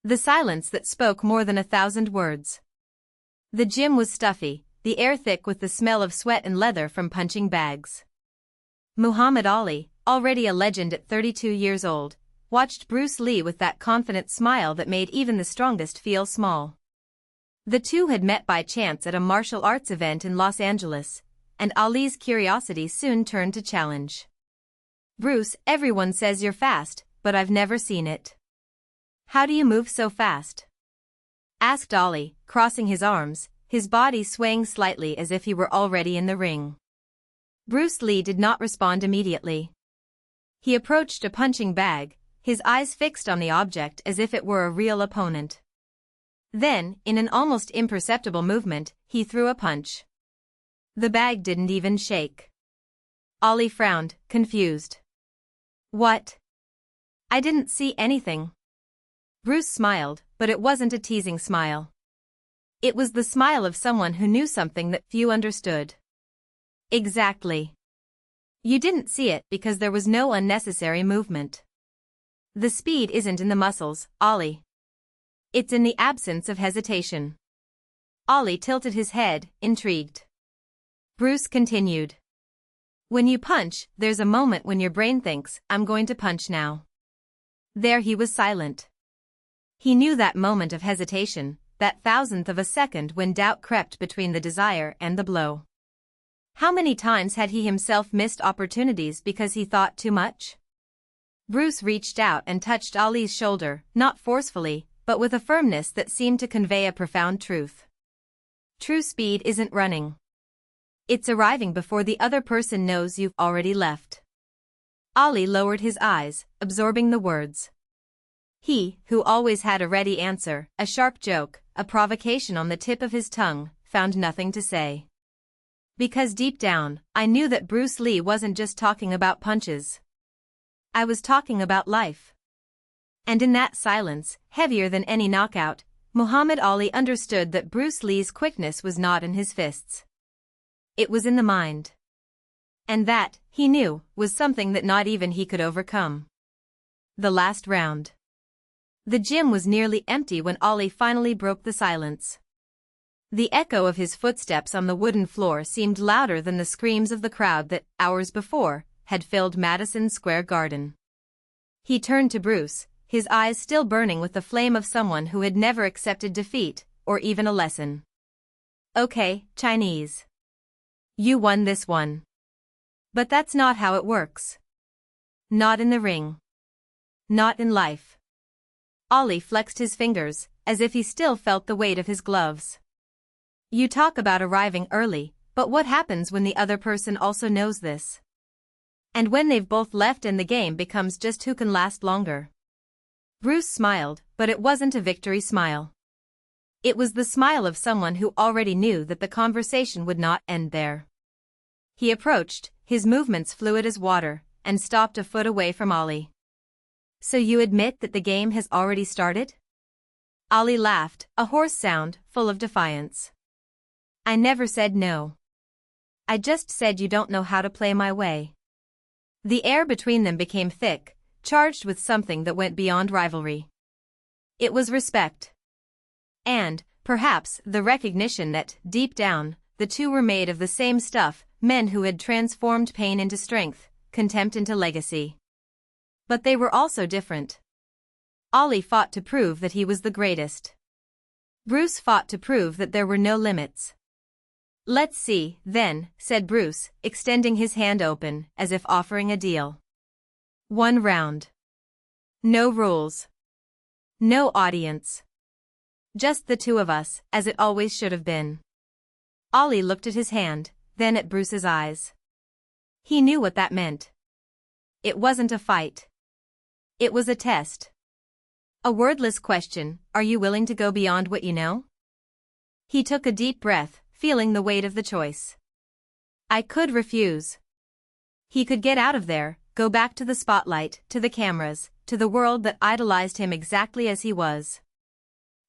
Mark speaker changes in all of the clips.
Speaker 1: The silence that spoke more than 1,000 words. The gym was stuffy, the air thick with the smell of sweat and leather from punching bags. Muhammad Ali, already a legend at 32 years old, watched Bruce Lee with that confident smile that made even the strongest feel small. The two had met by chance at a martial arts event in Los Angeles, and Ali's curiosity soon turned to challenge. "Bruce, everyone says you're fast, but I've never seen it. How do you move so fast?" asked Ali, crossing his arms, his body swaying slightly as if he were already in the ring. Bruce Lee did not respond immediately. He approached a punching bag, his eyes fixed on the object as if it were a real opponent. Then, in an almost imperceptible movement, he threw a punch. The bag didn't even shake. Ali frowned, confused. "What? I didn't see anything." Bruce smiled, but it wasn't a teasing smile. It was the smile of someone who knew something that few understood. "Exactly. You didn't see it because there was no unnecessary movement. The speed isn't in the muscles, Ali. It's in the absence of hesitation." Ali tilted his head, intrigued. Bruce continued. "When you punch, there's a moment when your brain thinks, 'I'm going to punch now.'" There he was silent. He knew that moment of hesitation, that thousandth of a second when doubt crept between the desire and the blow. How many times had he himself missed opportunities because he thought too much? Bruce reached out and touched Ali's shoulder, not forcefully, but with a firmness that seemed to convey a profound truth. True speed isn't running. It's arriving before the other person knows you've already left. Ali lowered his eyes, absorbing the words. He, who always had a ready answer, a sharp joke, a provocation on the tip of his tongue, found nothing to say. Because deep down, I knew that Bruce Lee wasn't just talking about punches. I was talking about life. And in that silence, heavier than any knockout, Muhammad Ali understood that Bruce Lee's quickness was not in his fists. It was in the mind. And that, he knew, was something that not even he could overcome. The last round. The gym was nearly empty when Ali finally broke the silence. The echo of his footsteps on the wooden floor seemed louder than the screams of the crowd that, hours before, had filled Madison Square Garden. He turned to Bruce, his eyes still burning with the flame of someone who had never accepted defeat, or even a lesson. "Okay, Chinese. You won this one. But that's not how it works. Not in the ring. Not in life." Ali flexed his fingers, as if he still felt the weight of his gloves. "You talk about arriving early, but what happens when the other person also knows this? And when they've both left and the game becomes just who can last longer?" Bruce smiled, but it wasn't a victory smile. It was the smile of someone who already knew that the conversation would not end there. He approached, his movements fluid as water, and stopped a foot away from Ali. "So you admit that the game has already started?" Ali laughed, a hoarse sound, full of defiance. "I never said no. I just said you don't know how to play my way." The air between them became thick, charged with something that went beyond rivalry. It was respect. And, perhaps, the recognition that, deep down, the two were made of the same stuff, men who had transformed pain into strength, contempt into legacy. But they were also different. Ali fought to prove that he was the greatest. Bruce fought to prove that there were no limits. "Let's see, then," said Bruce, extending his hand open, as if offering a deal. "One round. No rules. No audience. Just the two of us, as it always should have been." Ali looked at his hand, then at Bruce's eyes. He knew what that meant. It wasn't a fight. It was a test. A wordless question, "Are you willing to go beyond what you know?" He took a deep breath, feeling the weight of the choice. I could refuse. He could get out of there, go back to the spotlight, to the cameras, to the world that idolized him exactly as he was.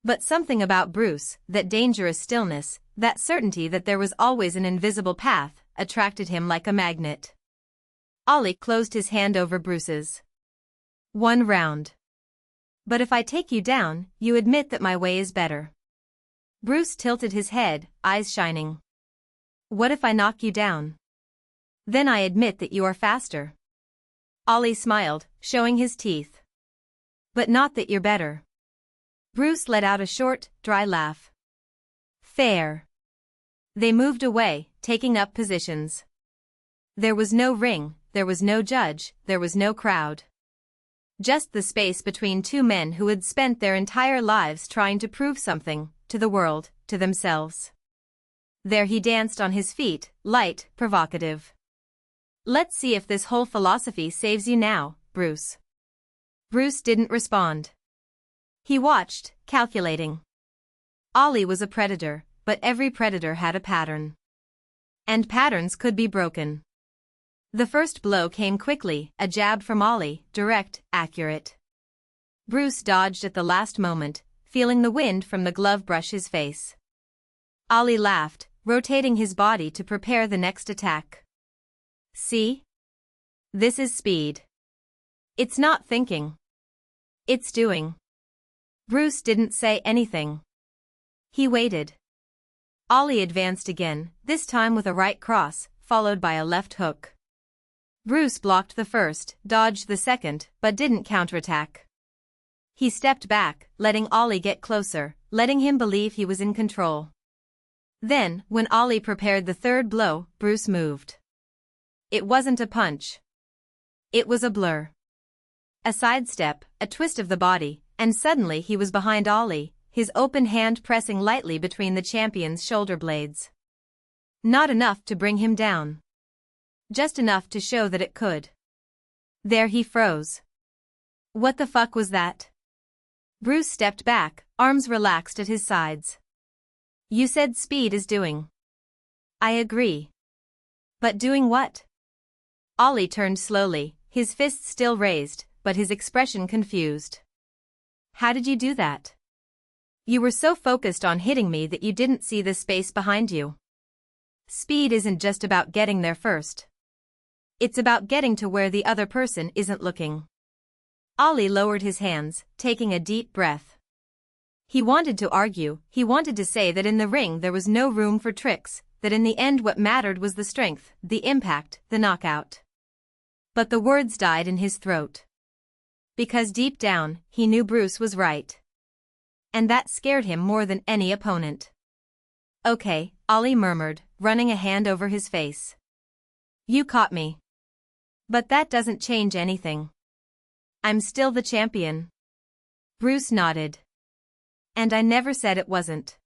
Speaker 1: But something about Bruce, that dangerous stillness, that certainty that there was always an invisible path, attracted him like a magnet. Ali closed his hand over Bruce's. "One round. But if I take you down, you admit that my way is better. Bruce tilted his head, eyes shining. What if I knock you down? Then I admit that you are faster. Ollie smiled, showing his teeth. But not that you're better. Bruce let out a short, dry laugh. Fair. They moved away, taking up positions. There was no ring, there was no judge, there was no crowd. Just the space between two men who had spent their entire lives trying to prove something, to the world, to themselves. There he danced on his feet, light, provocative. Let's see if this whole philosophy saves you now, Bruce. Bruce didn't respond. He watched, calculating. Ollie was a predator, but every predator had a pattern. And patterns could be broken. The first blow came quickly, a jab from Ollie, direct, accurate. Bruce dodged at the last moment, feeling the wind from the glove brush his face. Ollie laughed, rotating his body to prepare the next attack. See? This is speed. It's not thinking. It's doing. Bruce didn't say anything. He waited. Ollie advanced again, this time with a right cross, followed by a left hook. Bruce blocked the first, dodged the second, but didn't counterattack. He stepped back, letting Ollie get closer, letting him believe he was in control. Then, when Ollie prepared the third blow, Bruce moved. It wasn't a punch. It was a blur. A sidestep, a twist of the body, and suddenly he was behind Ollie, his open hand pressing lightly between the champion's shoulder blades. Not enough to bring him down. Just enough to show that it could. There he froze. What the fuck was that? Bruce stepped back, arms relaxed at his sides. You said speed is doing. I agree. But doing what? Ollie turned slowly, his fists still raised, but his expression confused. How did you do that? You were so focused on hitting me that you didn't see the space behind you. Speed isn't just about getting there first. It's about getting to where the other person isn't looking. Ollie lowered his hands, taking a deep breath. He wanted to argue, he wanted to say that in the ring there was no room for tricks, that in the end what mattered was the strength, the impact, the knockout. But the words died in his throat. Because deep down, he knew Bruce was right. And that scared him more than any opponent. Okay, Ollie murmured, running a hand over his face. You caught me. But that doesn't change anything. I'm still the champion. Bruce nodded. And I never said it wasn't.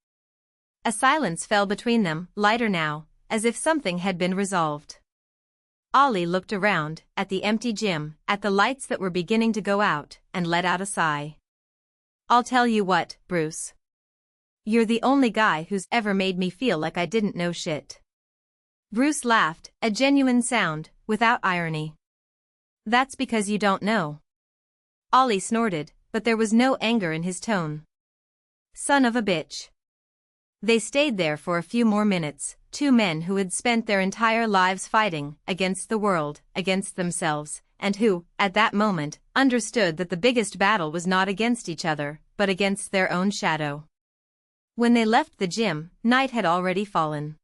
Speaker 1: A silence fell between them, lighter now, as if something had been resolved. Ollie looked around, at the empty gym, at the lights that were beginning to go out, and let out a sigh. I'll tell you what, Bruce. You're the only guy who's ever made me feel like I didn't know shit. Bruce laughed, a genuine sound, without irony. That's because you don't know. Ollie snorted, but there was no anger in his tone. Son of a bitch. They stayed there for a few more minutes, two men who had spent their entire lives fighting, against the world, against themselves, and who, at that moment, understood that the biggest battle was not against each other, but against their own shadow. When they left the gym, night had already fallen.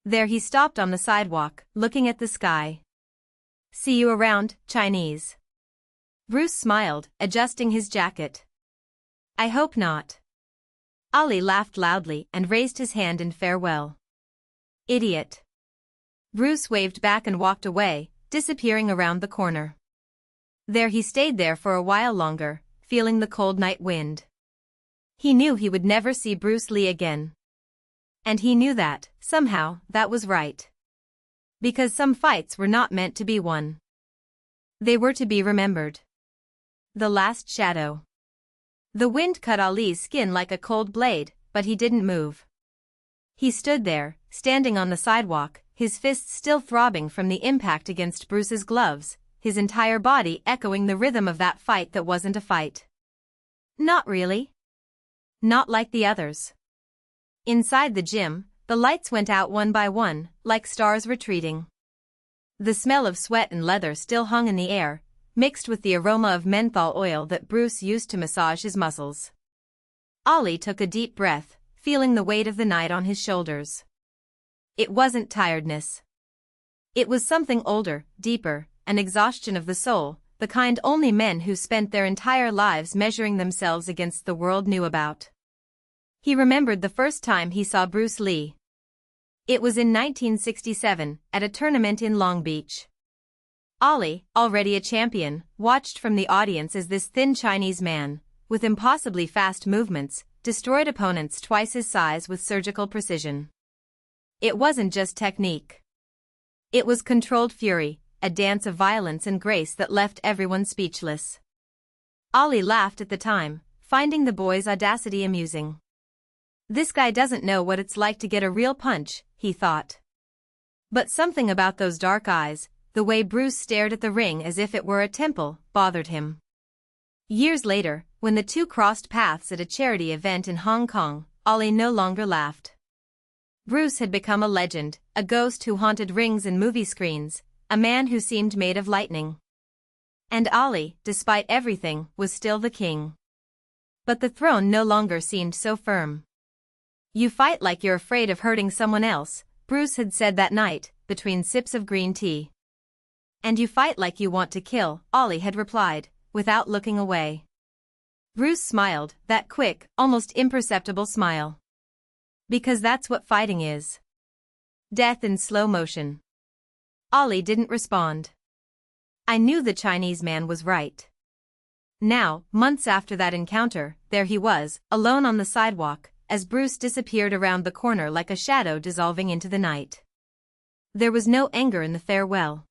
Speaker 1: There he stopped on the sidewalk, looking at the sky. See you around, Chinese. Bruce smiled, adjusting his jacket. I hope not. Ollie laughed loudly and raised his hand in farewell. Idiot. Bruce waved back and walked away, disappearing around the corner. There he stayed there for a while longer, feeling the cold night wind. He knew he would never see Bruce Lee again. And he knew that, somehow, that was right. Because some fights were not meant to be won. They were to be remembered. The last shadow. The wind cut Ali's skin like a cold blade, but he didn't move. He stood there, standing on the sidewalk, his fists still throbbing from the impact against Bruce's gloves, his entire body echoing the rhythm of that fight that wasn't a fight. Not really. Not like the others. Inside the gym, the lights went out one by one, like stars retreating. The smell of sweat and leather still hung in the air, mixed with the aroma of menthol oil that Bruce used to massage his muscles. Ollie took a deep breath, feeling the weight of the night on his shoulders. It wasn't tiredness. It was something older, deeper, an exhaustion of the soul, the kind only men who spent their entire lives measuring themselves against the world knew about. He remembered the first time he saw Bruce Lee. It was in 1967, at a tournament in Long Beach. Ollie, already a champion, watched from the audience as this thin Chinese man, with impossibly fast movements, destroyed opponents twice his size with surgical precision. It wasn't just technique. It was controlled fury, a dance of violence and grace that left everyone speechless. Ollie laughed at the time, finding the boy's audacity amusing. This guy doesn't know what it's like to get a real punch, he thought. But something about those dark eyes, the way Bruce stared at the ring as if it were a temple, bothered him. Years later, when the two crossed paths at a charity event in Hong Kong, Ollie no longer laughed. Bruce had become a legend, a ghost who haunted rings and movie screens, a man who seemed made of lightning. And Ollie, despite everything, was still the king. But the throne no longer seemed so firm. "You fight like you're afraid of hurting someone else," Bruce had said that night, between sips of green tea. "And you fight like you want to kill," Ollie had replied, without looking away. Bruce smiled, that quick, almost imperceptible smile. "Because that's what fighting is. Death in slow motion." Ollie didn't respond. I knew the Chinese man was right. Now, months after that encounter, there he was, alone on the sidewalk, as Bruce disappeared around the corner like a shadow dissolving into the night. There was no anger in the farewell.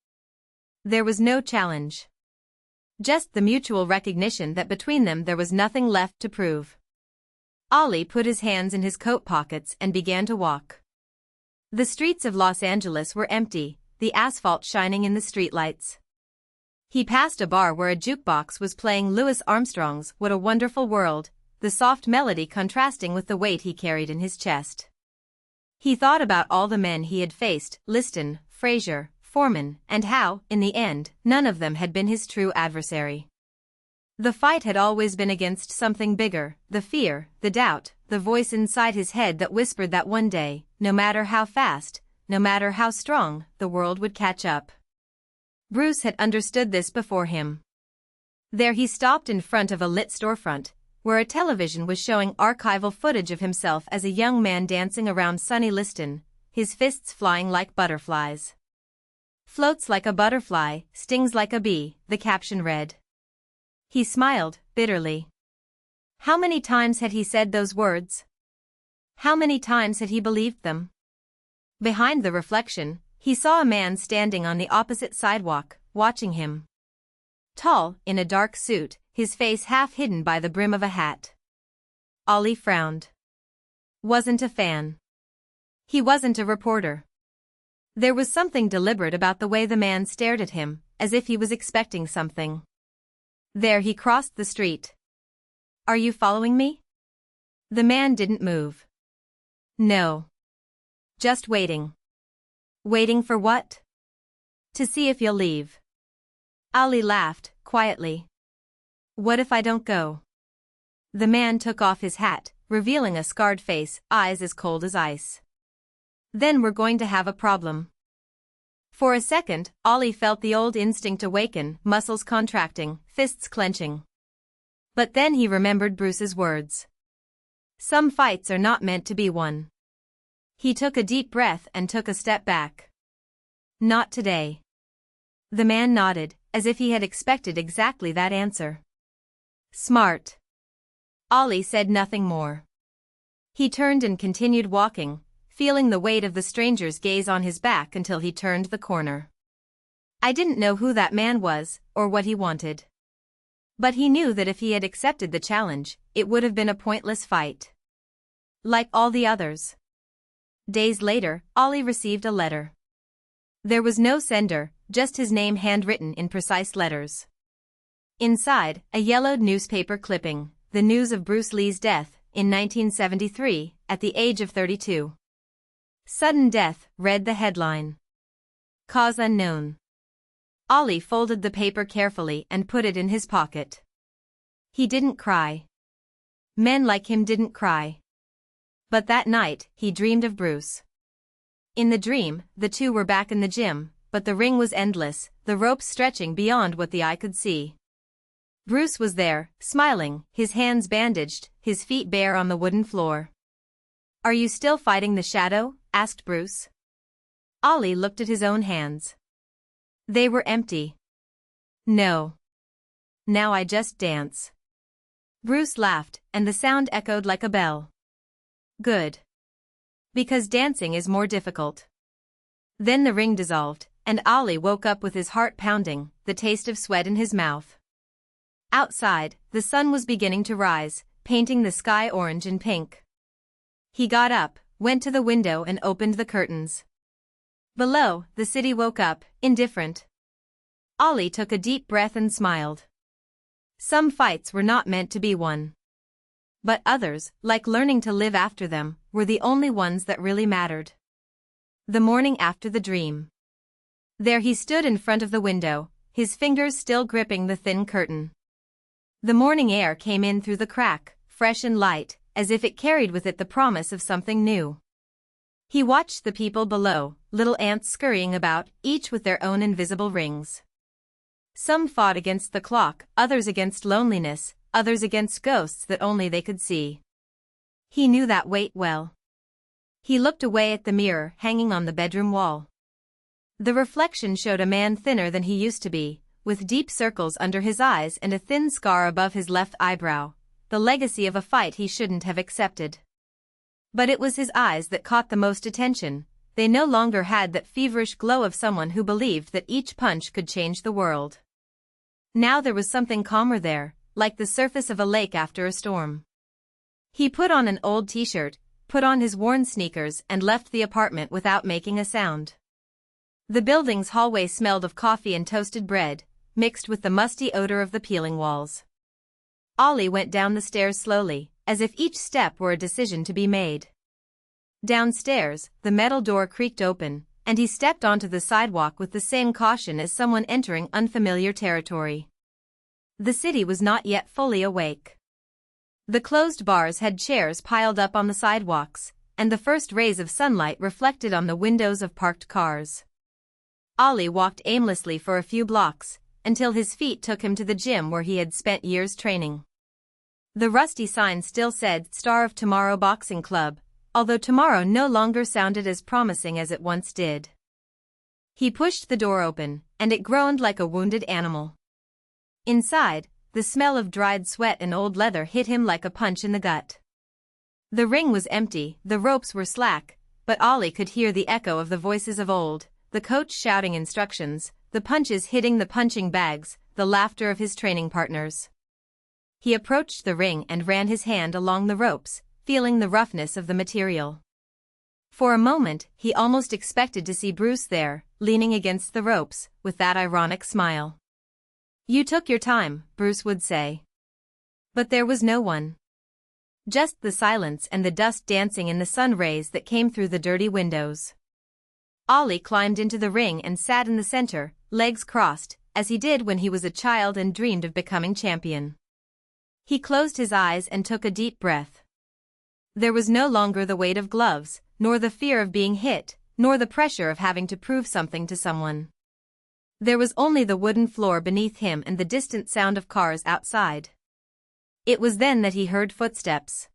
Speaker 1: There was no challenge. Just the mutual recognition that between them there was nothing left to prove. Ollie put his hands in his coat pockets and began to walk. The streets of Los Angeles were empty, the asphalt shining in the streetlights. He passed a bar where a jukebox was playing Louis Armstrong's "What a Wonderful World," the soft melody contrasting with the weight he carried in his chest. He thought about all the men he had faced, Liston, Frazier, Foreman, and how, in the end, none of them had been his true adversary. The fight had always been against something bigger, the fear, the doubt, the voice inside his head that whispered that one day, no matter how fast, no matter how strong, the world would catch up. Bruce had understood this before him. There he stopped in front of a lit storefront, where a television was showing archival footage of himself as a young man dancing around Sonny Liston, his fists flying like butterflies. "Floats like a butterfly, stings like a bee," the caption read. He smiled, bitterly. How many times had he said those words? How many times had he believed them? Behind the reflection, he saw a man standing on the opposite sidewalk, watching him. Tall, in a dark suit, his face half hidden by the brim of a hat. Ollie frowned. Wasn't a fan. He wasn't a reporter. There was something deliberate about the way the man stared at him, as if he was expecting something. There he crossed the street. "Are you following me?" The man didn't move. "No. Just waiting." "Waiting for what?" "To see if you'll leave." Ollie laughed, quietly. "What if I don't go?" The man took off his hat, revealing a scarred face, eyes as cold as ice. "Then we're going to have a problem." For a second, Ollie felt the old instinct awaken, muscles contracting, fists clenching. But then he remembered Bruce's words. Some fights are not meant to be won. He took a deep breath and took a step back. "Not today." The man nodded, as if he had expected exactly that answer. "Smart." Ollie said nothing more. He turned and continued walking, feeling the weight of the stranger's gaze on his back until he turned the corner. I didn't know who that man was, or what he wanted. But he knew that if he had accepted the challenge, it would have been a pointless fight. Like all the others. Days later, Ollie received a letter. There was no sender, just his name handwritten in precise letters. Inside, a yellowed newspaper clipping, the news of Bruce Lee's death, in 1973, at the age of 32. "Sudden death," read the headline. "Cause unknown." Ollie folded the paper carefully and put it in his pocket. He didn't cry. Men like him didn't cry. But that night, he dreamed of Bruce. In the dream, the two were back in the gym, but the ring was endless, the ropes stretching beyond what the eye could see. Bruce was there, smiling, his hands bandaged, his feet bare on the wooden floor. "Are you still fighting the shadow?" asked Bruce. Ollie looked at his own hands. They were empty. "No. Now I just dance." Bruce laughed, and the sound echoed like a bell. "Good. Because dancing is more difficult." Then the ring dissolved, and Ollie woke up with his heart pounding, the taste of sweat in his mouth. Outside, the sun was beginning to rise, painting the sky orange and pink. He got up, went to the window and opened the curtains. Below, the city woke up, indifferent. Ollie took a deep breath and smiled. Some fights were not meant to be won. But others, like learning to live after them, were the only ones that really mattered. The morning after the dream. There he stood in front of the window, his fingers still gripping the thin curtain. The morning air came in through the crack, fresh and light, as if it carried with it the promise of something new. He watched the people below, little ants scurrying about, each with their own invisible rings. Some fought against the clock, others against loneliness, others against ghosts that only they could see. He knew that weight well. He looked away at the mirror hanging on the bedroom wall. The reflection showed a man thinner than he used to be, with deep circles under his eyes and a thin scar above his left eyebrow, the legacy of a fight he shouldn't have accepted. But it was his eyes that caught the most attention. They no longer had that feverish glow of someone who believed that each punch could change the world. Now there was something calmer there, like the surface of a lake after a storm. He put on an old t-shirt, put on his worn sneakers and left the apartment without making a sound. The building's hallway smelled of coffee and toasted bread, mixed with the musty odor of the peeling walls. Ollie went down the stairs slowly, as if each step were a decision to be made. Downstairs, the metal door creaked open, and he stepped onto the sidewalk with the same caution as someone entering unfamiliar territory. The city was not yet fully awake. The closed bars had chairs piled up on the sidewalks, and the first rays of sunlight reflected on the windows of parked cars. Ollie walked aimlessly for a few blocks, until his feet took him to the gym where he had spent years training. The rusty sign still said Star of Tomorrow Boxing Club, although tomorrow no longer sounded as promising as it once did. He pushed the door open, and it groaned like a wounded animal. Inside, the smell of dried sweat and old leather hit him like a punch in the gut. The ring was empty, the ropes were slack, but Ollie could hear the echo of the voices of old, the coach shouting instructions, the punches hitting the punching bags, the laughter of his training partners. He approached the ring and ran his hand along the ropes, feeling the roughness of the material. For a moment, he almost expected to see Bruce there, leaning against the ropes, with that ironic smile. "You took your time," Bruce would say. But there was no one. Just the silence and the dust dancing in the sun rays that came through the dirty windows. Ollie climbed into the ring and sat in the center, legs crossed, as he did when he was a child and dreamed of becoming champion. He closed his eyes and took a deep breath. There was no longer the weight of gloves, nor the fear of being hit, nor the pressure of having to prove something to someone. There was only the wooden floor beneath him and the distant sound of cars outside. It was then that he heard footsteps.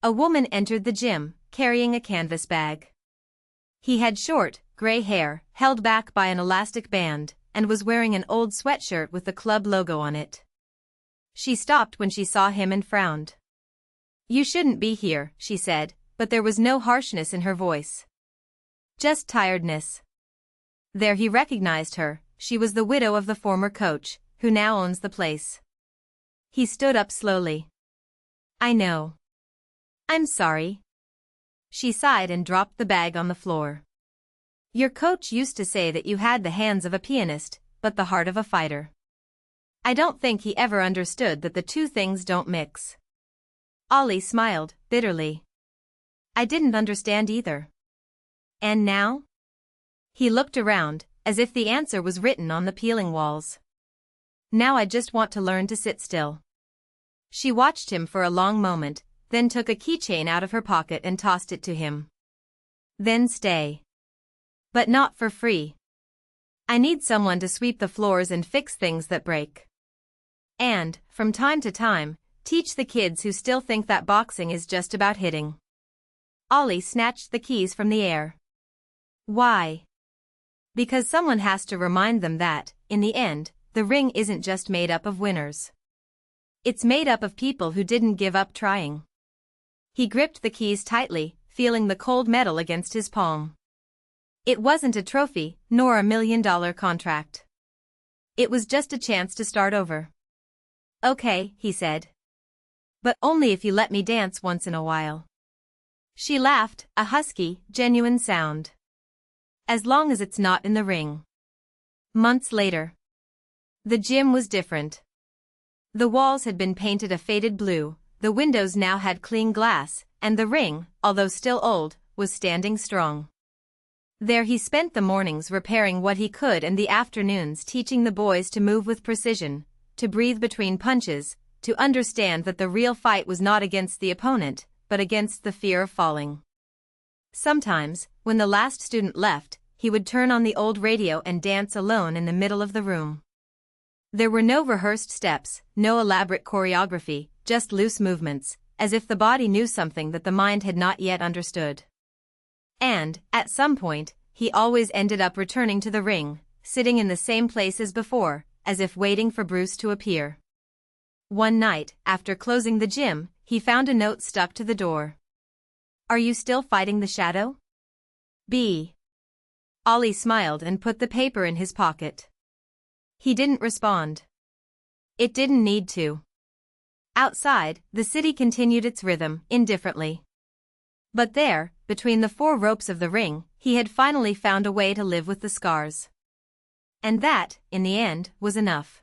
Speaker 1: A woman entered the gym, carrying a canvas bag. He had short, gray hair, held back by an elastic band, and was wearing an old sweatshirt with the club logo on it. She stopped when she saw him and frowned. "You shouldn't be here," she said, but there was no harshness in her voice. Just tiredness. There he recognized her. She was the widow of the former coach, who now owns the place. He stood up slowly. "I know. I'm sorry." She sighed and dropped the bag on the floor. "Your coach used to say that you had the hands of a pianist, but the heart of a fighter. I don't think he ever understood that the two things don't mix." Ollie smiled, bitterly. "I didn't understand either." "And now?" He looked around, as if the answer was written on the peeling walls. Now I just want to learn to sit still. She watched him for a long moment, then took a keychain out of her pocket and tossed it to him. Then stay. But not for free. I need someone to sweep the floors and fix things that break. And, from time to time, teach the kids who still think that boxing is just about hitting. Ollie snatched the keys from the air. Why? Because someone has to remind them that, in the end, the ring isn't just made up of winners. It's made up of people who didn't give up trying. He gripped the keys tightly, feeling the cold metal against his palm. It wasn't a trophy, nor a $1 million contract. It was just a chance to start over. Okay, he said. But only if you let me dance once in a while. She laughed, a husky, genuine sound. As long as it's not in the ring. Months later. The gym was different. The walls had been painted a faded blue, the windows now had clean glass, and the ring, although still old, was standing strong. There he spent the mornings repairing what he could and the afternoons teaching the boys to move with precision, to breathe between punches, to understand that the real fight was not against the opponent, but against the fear of falling. Sometimes, when the last student left, he would turn on the old radio and dance alone in the middle of the room. There were no rehearsed steps, no elaborate choreography, just loose movements, as if the body knew something that the mind had not yet understood. And, at some point, he always ended up returning to the ring, sitting in the same place as before, as if waiting for Bruce to appear. One night, after closing the gym, he found a note stuck to the door. Are you still fighting the shadow? B. Ollie smiled and put the paper in his pocket. He didn't respond. It didn't need to. Outside, the city continued its rhythm, indifferently. But there, between the four ropes of the ring, he had finally found a way to live with the scars. And that, in the end, was enough.